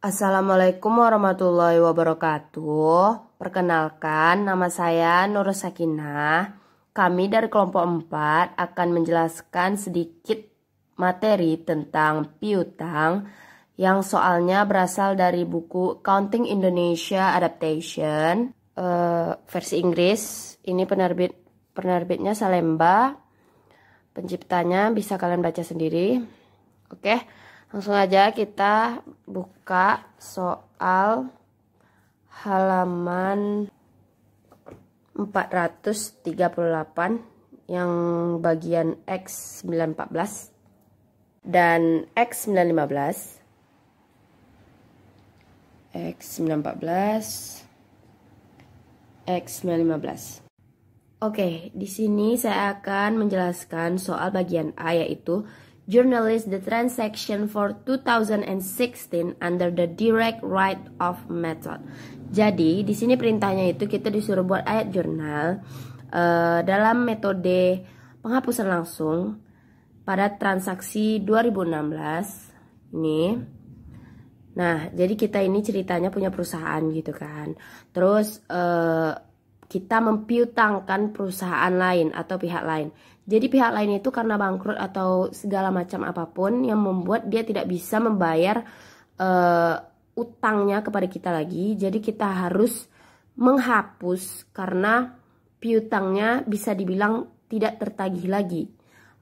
Assalamualaikum warahmatullahi wabarakatuh. Perkenalkan, nama saya Nur Sakinah. Kami dari kelompok 4 akan menjelaskan sedikit materi tentang piutang yang soalnya berasal dari buku Accounting Indonesia Adaptation versi Inggris. Ini penerbitnya Salemba. Penciptanya bisa kalian baca sendiri. Oke. Langsung aja kita buka soal halaman 438 yang bagian X 914 dan X 915. X 914, X 915. Oke, di sini saya akan menjelaskan soal bagian A, yaitu journalist the transaction for 2016 under the direct write off method. Jadi di sini perintahnya itu kita disuruh buat ayat jurnal dalam metode penghapusan langsung pada transaksi 2016 ini. Nah, jadi kita ini ceritanya punya perusahaan gitu kan. Terus kita mempiutangkan perusahaan lain atau pihak lain. Jadi pihak lain itu karena bangkrut atau segala macam apapun yang membuat dia tidak bisa membayar utangnya kepada kita lagi. Jadi kita harus menghapus karena piutangnya bisa dibilang tidak tertagih lagi.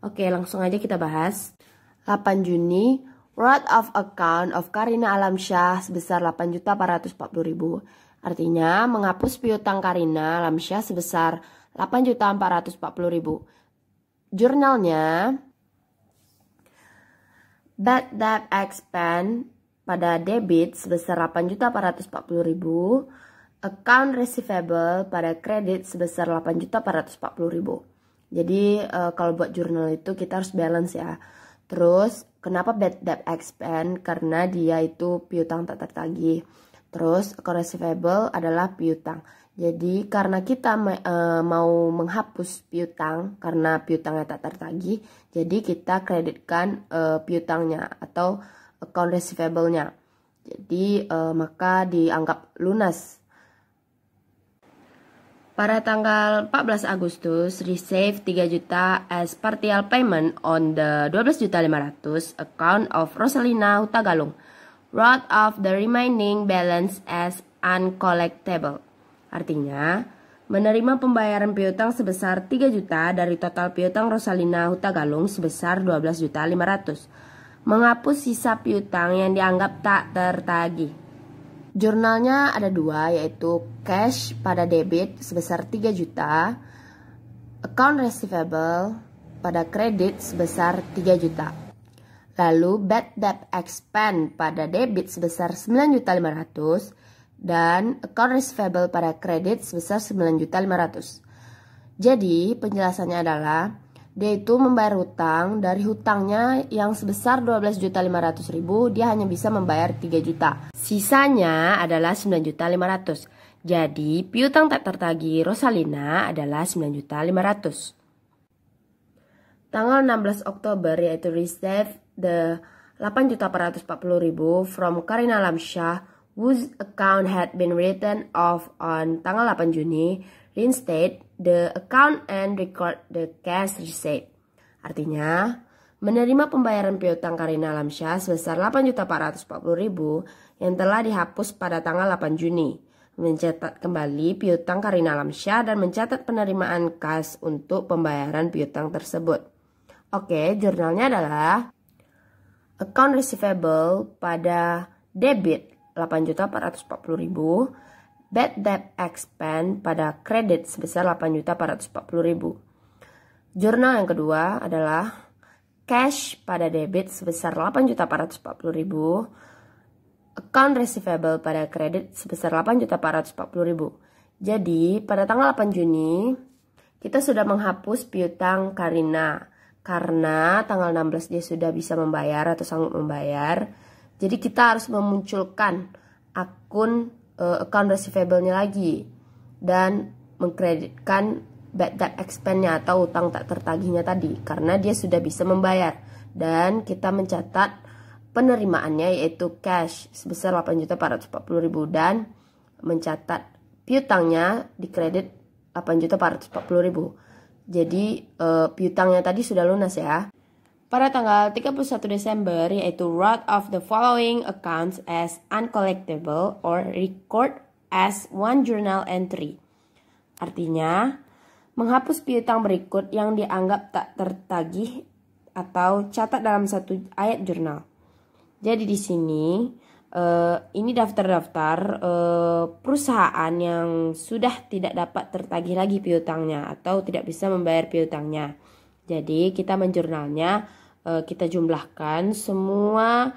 Oke, langsung aja kita bahas. 8 Juni, write off account of Karina Alamsyah sebesar 8.440.000. Artinya menghapus piutang Karina Alamsyah sebesar 8.440.000. Jurnalnya bad debt expense pada debit sebesar 8.440.000, account receivable pada kredit sebesar 8.440.000. Jadi kalau buat jurnal itu kita harus balance ya. Terus kenapa bad debt expense? Karena dia itu piutang tak tertagih. Terus account receivable adalah piutang. Jadi karena kita mau menghapus piutang karena piutangnya tak tertagih, jadi kita kreditkan piutangnya atau account receivable-nya. Jadi maka dianggap lunas. Pada tanggal 14 Agustus, receive 3 juta as partial payment on the 12.500.000 account of Rosalina Hutagalung. Wrote off the remaining balance as uncollectible. Artinya, menerima pembayaran piutang sebesar 3 juta dari total piutang Rosalina Hutagalung sebesar 12.500.000. Menghapus sisa piutang yang dianggap tak tertagih. Jurnalnya ada 2, yaitu cash pada debit sebesar 3 juta, account receivable pada kredit sebesar 3 juta. Lalu bad debt expense pada debit sebesar 9.500.000 dan account receivable pada kredit sebesar 9.500.000. Jadi penjelasannya adalah dia itu membayar hutang, dari hutangnya yang sebesar 12.500.000 dia hanya bisa membayar 3 juta. Sisanya adalah 9.500.000. Jadi piutang tak tertagih Rosalina adalah 9.500.000. Tanggal 16 Oktober yaitu receive the 8.440.000 from Karina Alamsyah whose account had been written off on tanggal 8 Juni, reinstate the account and record the cash receipt. Artinya, menerima pembayaran piutang Karina Alamsyah sebesar 8.440.000 yang telah dihapus pada tanggal 8 Juni. Mencatat kembali piutang Karina Alamsyah dan mencatat penerimaan kas untuk pembayaran piutang tersebut. Oke, jurnalnya adalah account receivable pada debit 8.440.000, bad debt expense pada kredit sebesar 8.440.000. Jurnal yang kedua adalah cash pada debit sebesar 8.440.000, account receivable pada kredit sebesar 8.440.000. Jadi pada tanggal 8 Juni kita sudah menghapus piutang Karina karena tanggal 16 dia sudah bisa membayar atau sanggup membayar. Jadi kita harus memunculkan akun account receivable-nya lagi dan mengkreditkan bad debt expense-nya atau utang tak tertagihnya tadi karena dia sudah bisa membayar, dan kita mencatat penerimaannya yaitu cash sebesar 8.440.000 dan mencatat piutangnya di kredit 8.440.000. Jadi piutangnya tadi sudah lunas ya. Pada tanggal 31 Desember yaitu wrote off the following accounts as uncollectible or record as one journal entry. Artinya menghapus piutang berikut yang dianggap tak tertagih atau catat dalam satu ayat jurnal. Jadi di sini ini daftar-daftar perusahaan yang sudah tidak dapat tertagih lagi piutangnya atau tidak bisa membayar piutangnya. Jadi kita menjurnalnya, kita jumlahkan semua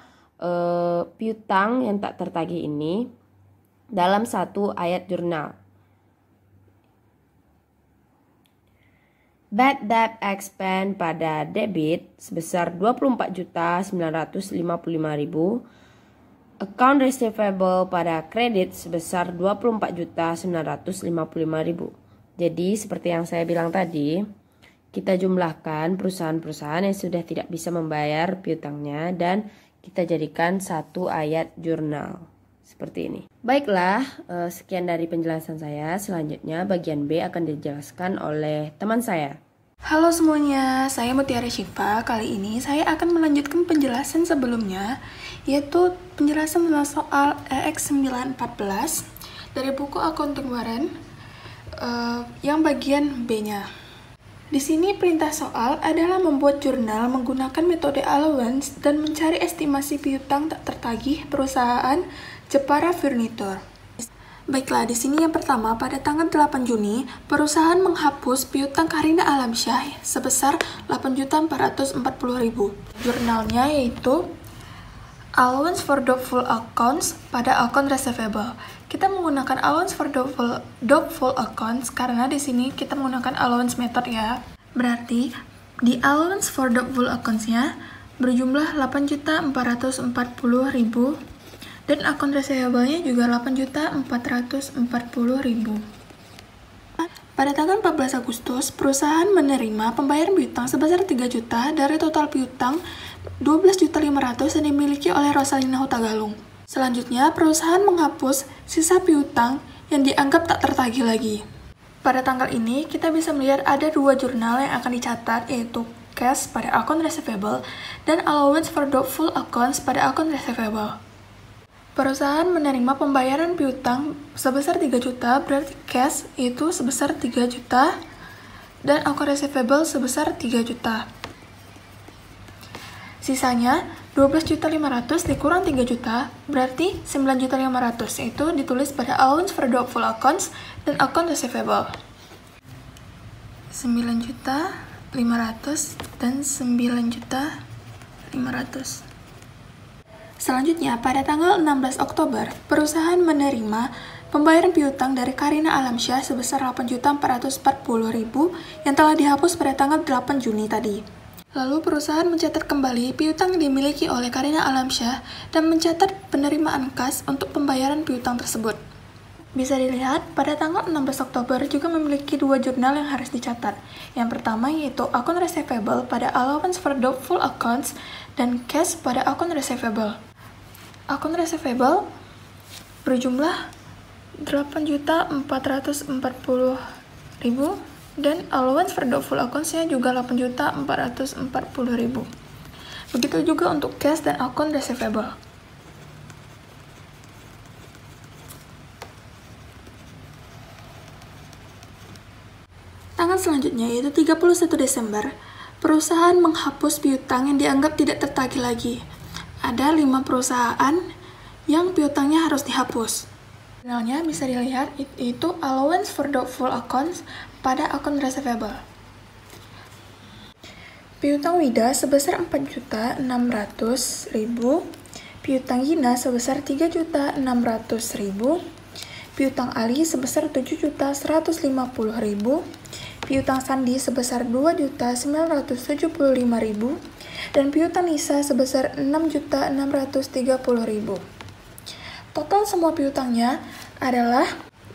piutang yang tak tertagih ini dalam satu ayat jurnal. Bad debt expense pada debit sebesar 24.955.000. Account receivable pada kredit sebesar 24.955.000. Jadi seperti yang saya bilang tadi, kita jumlahkan perusahaan-perusahaan yang sudah tidak bisa membayar piutangnya dan kita jadikan satu ayat jurnal. Seperti ini. Baiklah, sekian dari penjelasan saya. Selanjutnya bagian B akan dijelaskan oleh teman saya. Halo semuanya, saya Mutiara Syifa. Kali ini saya akan melanjutkan penjelasan sebelumnya, yaitu penjelasan tentang soal EX 914 dari buku Accounting Warren yang bagian B-nya. Di sini perintah soal adalah membuat jurnal menggunakan metode allowance dan mencari estimasi piutang tak tertagih perusahaan Jepara Furniture. Baiklah, di sini yang pertama, pada tanggal 8 Juni, perusahaan menghapus piutang Karina Alamsyah sebesar 8.440.000. Jurnalnya yaitu Allowance for Doubtful Accounts pada Account Receivable. Kita menggunakan Allowance for Doubtful Accounts karena di sini kita menggunakan allowance method ya. Berarti di Allowance for Doubtful Accounts-nya berjumlah 8.440.000. Dan akun receivable-nya juga 8.440.000. Pada tanggal 14 Agustus, perusahaan menerima pembayaran piutang sebesar 3 juta dari total piutang 12.500.000 yang dimiliki oleh Rosalina Hutagalung. Selanjutnya, perusahaan menghapus sisa piutang yang dianggap tak tertagih lagi. Pada tanggal ini, kita bisa melihat ada dua jurnal yang akan dicatat, yaitu cash pada akun receivable dan allowance for doubtful accounts pada akun receivable. Perusahaan menerima pembayaran piutang sebesar 3 juta, berarti cash itu sebesar 3 juta, dan akun receivable sebesar 3 juta. Sisanya 12.500 dikurang 3 juta, berarti 9.500, itu ditulis pada allowance for doubtful accounts dan akun receivable. 9.500 dan 9.500. Selanjutnya, pada tanggal 16 Oktober, perusahaan menerima pembayaran piutang dari Karina Alamsyah sebesar 8.440.000 yang telah dihapus pada tanggal 8 Juni tadi. Lalu perusahaan mencatat kembali piutang yang dimiliki oleh Karina Alamsyah dan mencatat penerimaan kas untuk pembayaran piutang tersebut. Bisa dilihat, pada tanggal 16 Oktober juga memiliki dua jurnal yang harus dicatat. Yang pertama yaitu akun receivable pada allowance for doubtful accounts dan cash pada akun receivable. Akun receivable berjumlah 8.440.000 dan allowance for doubtful accounts-nya juga 8.440.000. Begitu juga untuk cash dan akun receivable. Tanggal selanjutnya yaitu 31 Desember, perusahaan menghapus piutang yang dianggap tidak tertagih lagi. Ada 5 perusahaan yang piutangnya harus dihapus. Jurnalnya bisa dilihat itu allowance for doubtful accounts pada akun receivable. Piutang Wida sebesar 4.600.000, piutang Gina sebesar 3.600.000, piutang Ali sebesar 7.150.000, piutang Sandi sebesar 2.975.000, dan piutang Nisa sebesar 6.630.000. Total semua piutangnya adalah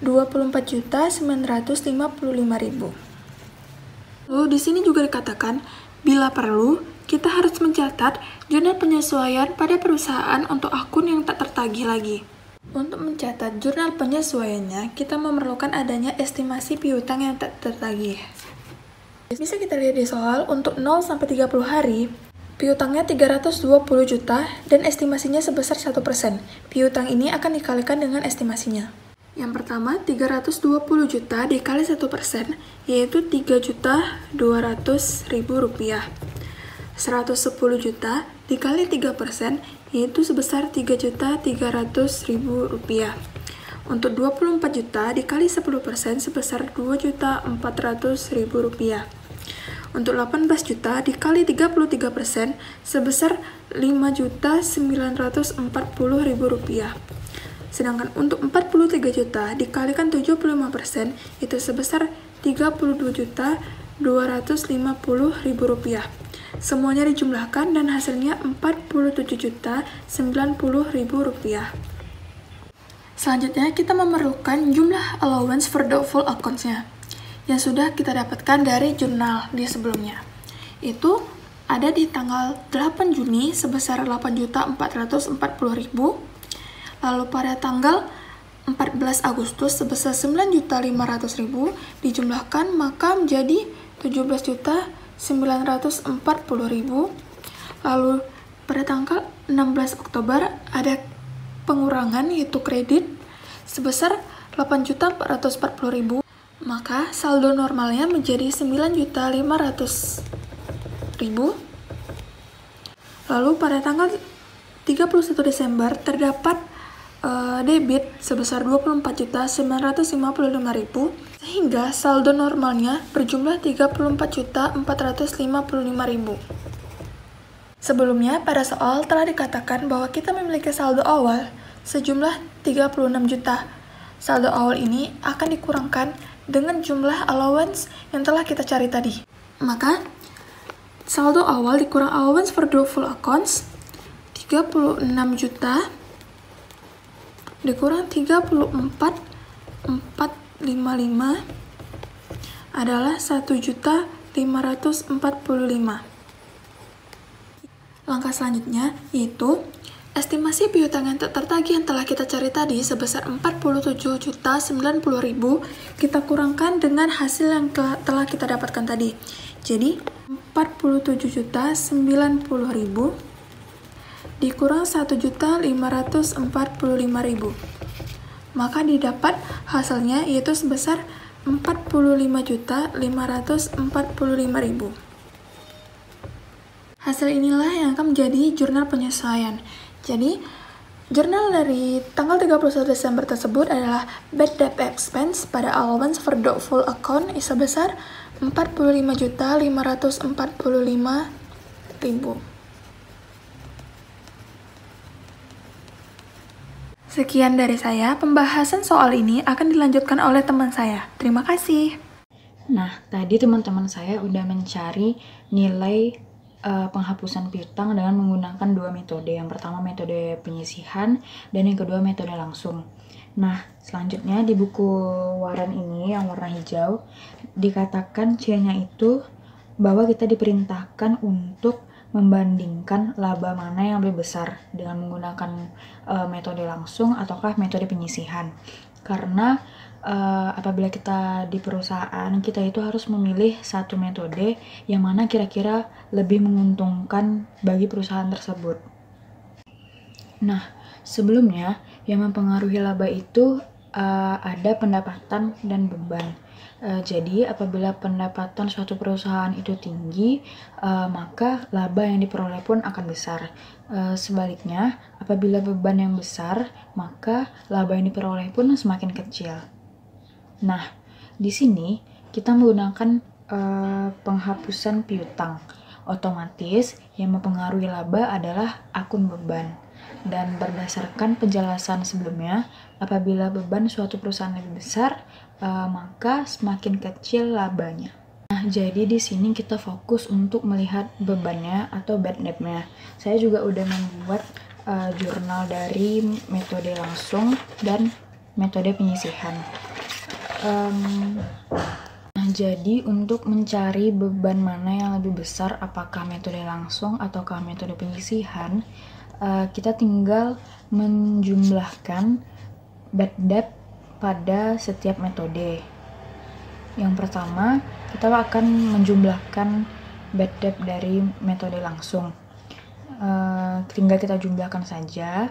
24.955.000. Lalu di sini juga dikatakan Bila perlu, kita harus mencatat jurnal penyesuaian pada perusahaan untuk akun yang tak tertagih lagi. Untuk mencatat jurnal penyesuaiannya, kita memerlukan adanya estimasi piutang yang tak tertagih. Bisa kita lihat di soal, untuk 0-30 hari, piutangnya 320 juta dan estimasinya sebesar 1%. Piutang ini akan dikalikan dengan estimasinya. Yang pertama, 320 juta dikali 1%, yaitu 3.200.000 rupiah. 110 juta dikali 3%, yaitu sebesar 3.300.000 rupiah. Untuk 24 juta dikali 10% sebesar 2.400.000 rupiah. Untuk 18 juta dikali 33% sebesar 5.940.000 rupiah. Sedangkan untuk 43 juta dikalikan 75% itu sebesar 32.250.000 rupiah. Semuanya dijumlahkan dan hasilnya 47.090.000 rupiah. Selanjutnya kita memerlukan jumlah allowance for doubtful accounts-nya yang sudah kita dapatkan dari jurnal di sebelumnya. Itu ada di tanggal 8 Juni sebesar 8.440.000. Lalu pada tanggal 14 Agustus sebesar 9.500.000 dijumlahkan maka menjadi 17.940.000. Lalu pada tanggal 16 Oktober ada pengurangan yaitu kredit sebesar 8.440.000. Maka saldo normalnya menjadi 9.500.000. Lalu pada tanggal 31 Desember terdapat debit sebesar 24.955.000 sehingga saldo normalnya berjumlah 34.455.000. Sebelumnya pada soal telah dikatakan bahwa kita memiliki saldo awal sejumlah 36 juta. Saldo awal ini akan dikurangkan dengan jumlah allowance yang telah kita cari tadi. Maka saldo awal dikurang allowance for doubtful accounts 36 juta dikurang 34.455 adalah 1.545. Langkah selanjutnya yaitu estimasi piutang yang tak tertagih yang telah kita cari tadi sebesar 47.090.000 kita kurangkan dengan hasil yang telah kita dapatkan tadi. Jadi 47.090.000 dikurang 1.545.000. Maka didapat hasilnya yaitu sebesar 45.545.000. Hasil inilah yang akan menjadi jurnal penyesuaian. Jadi, jurnal dari tanggal 31 Desember tersebut adalah bad debt expense pada allowance for doubtful account sebesar 45.545.000. Sekian dari saya, pembahasan soal ini akan dilanjutkan oleh teman saya. Terima kasih. Nah, tadi teman-teman saya udah mencari nilai penghapusan piutang dengan menggunakan dua metode. Yang pertama metode penyisihan dan yang kedua metode langsung. Nah, selanjutnya di buku Warren ini yang warna hijau dikatakan C-nya itu bahwa kita diperintahkan untuk membandingkan laba mana yang lebih besar dengan menggunakan metode langsung ataukah metode penyisihan. Karena apabila kita di perusahaan, kita itu harus memilih satu metode yang mana kira-kira lebih menguntungkan bagi perusahaan tersebut. Nah, sebelumnya yang mempengaruhi laba itu ada pendapatan dan beban. Jadi apabila pendapatan suatu perusahaan itu tinggi, maka laba yang diperoleh pun akan besar. Sebaliknya, apabila beban yang besar, maka laba yang diperoleh pun semakin kecil. Nah, di sini kita menggunakan penghapusan piutang. Otomatis yang mempengaruhi laba adalah akun beban. Dan berdasarkan penjelasan sebelumnya, apabila beban suatu perusahaan lebih besar, maka semakin kecil labanya. Nah, jadi di sini kita fokus untuk melihat bebannya atau bad debt-nya. Saya juga udah membuat jurnal dari metode langsung dan metode penyisihan. Nah, Jadi untuk mencari beban mana yang lebih besar, apakah metode langsung ataukah metode penyisihan, kita tinggal menjumlahkan bad debt pada setiap metode. Yang pertama, kita akan menjumlahkan bad debt dari metode langsung. Tinggal kita jumlahkan saja.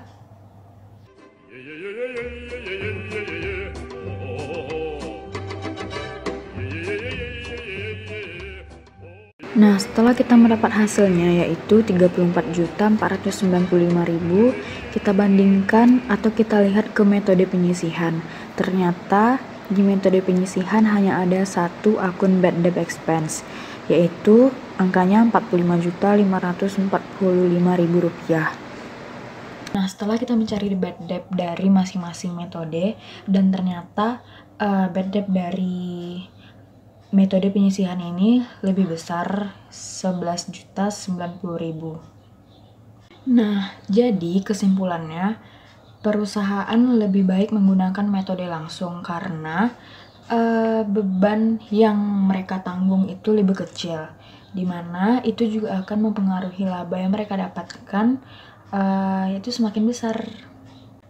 Nah, setelah kita mendapat hasilnya yaitu 34.495.000, kita bandingkan atau kita lihat ke metode penyisihan. Ternyata di metode penyisihan hanya ada satu akun bad debt expense, yaitu angkanya Rp45.545.000. Nah, setelah kita mencari bad debt dari masing-masing metode, dan ternyata bad debt dari metode penyisihan ini lebih besar 11.090.000. Nah, jadi kesimpulannya, perusahaan lebih baik menggunakan metode langsung karena beban yang mereka tanggung itu lebih kecil, dimana itu juga akan mempengaruhi laba yang mereka dapatkan yaitu semakin besar.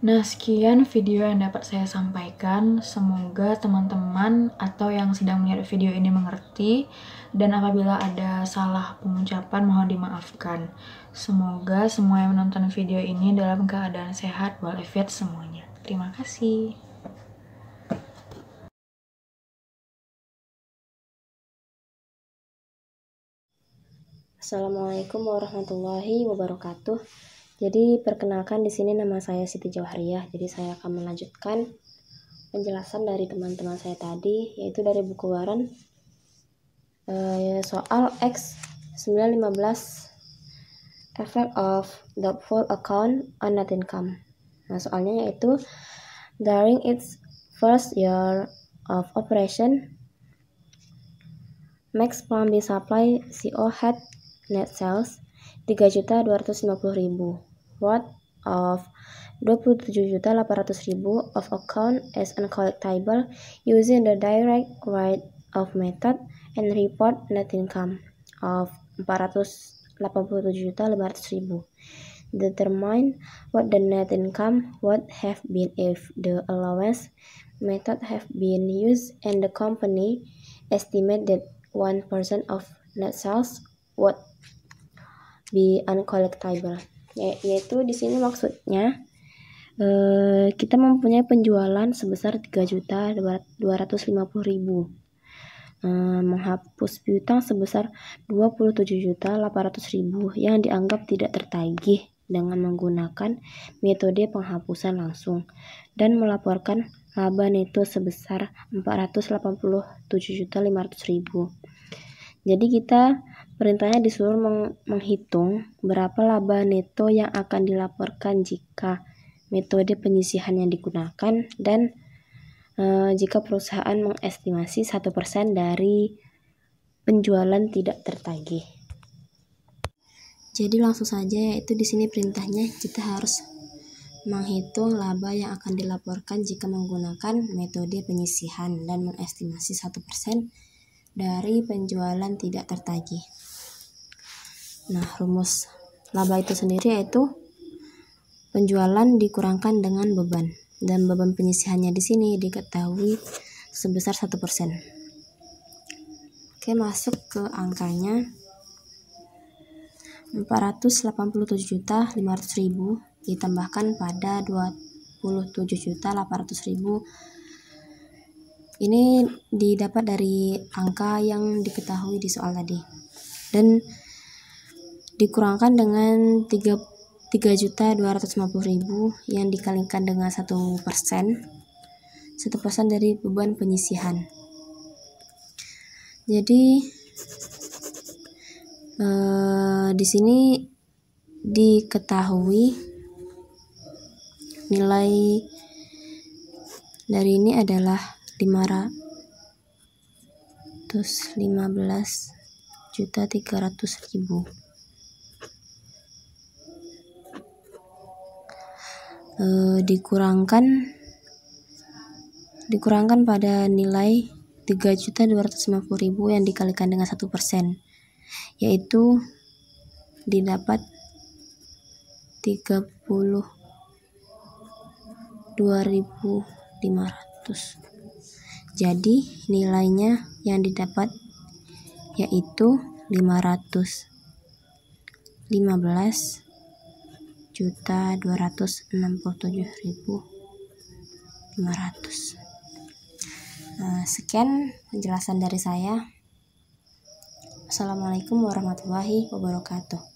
Nah, sekian video yang dapat saya sampaikan. Semoga teman-teman atau yang sedang melihat video ini mengerti, dan apabila ada salah pengucapan mohon dimaafkan. Semoga semua yang menonton video ini dalam keadaan sehat walafiat semuanya. Terima kasih. Assalamualaikum warahmatullahi wabarakatuh. Jadi perkenalkan di sini nama saya Siti Jauhariyah. Jadi saya akan melanjutkan penjelasan dari teman-teman saya tadi, yaitu dari buku Warren soal X 915 Effect of Doubtful Account on Net Income. Nah, soalnya yaitu during its first year of operation, Max Plumbing Supply CO had net sales 3.250.000, worth of 27.800.000 of account as uncollectible using the direct write-off method, and report net income of 487.500.000. Determine what the net income would have been if the allowance method have been used, and the company estimate that 1% of net sales would be uncollectible. Yaitu di sini maksudnya kita mempunyai penjualan sebesar 3.250.000, menghapus piutang sebesar 27.800.000 yang dianggap tidak tertagih dengan menggunakan metode penghapusan langsung, dan melaporkan laba neto sebesar 487.500.000. Jadi kita perintahnya disuruh menghitung berapa laba neto yang akan dilaporkan jika metode penyisihan yang digunakan, dan jika perusahaan mengestimasi 1% dari penjualan tidak tertagih. Jadi langsung saja, yaitu di sini perintahnya kita harus menghitung laba yang akan dilaporkan jika menggunakan metode penyisihan dan mengestimasi 1% dari penjualan tidak tertagih. Nah, rumus laba itu sendiri yaitu penjualan dikurangkan dengan beban, dan beban penyisihannya di sini diketahui sebesar 1%. Oke, masuk ke angkanya 487.500.000 ditambahkan pada 27.800.000. Ini didapat dari angka yang diketahui di soal tadi, dan dikurangkan dengan 3.250.000 yang dikalikan dengan 1% dari beban penyisihan. Jadi di sini diketahui nilai dari ini adalah 515.300.000. Dikurangkan pada nilai 3.250.000 yang dikalikan dengan 1%, yaitu didapat 32.500. Jadi nilainya yang didapat yaitu 515.267.500. Sekian penjelasan dari saya. Assalamualaikum warahmatullahi wabarakatuh.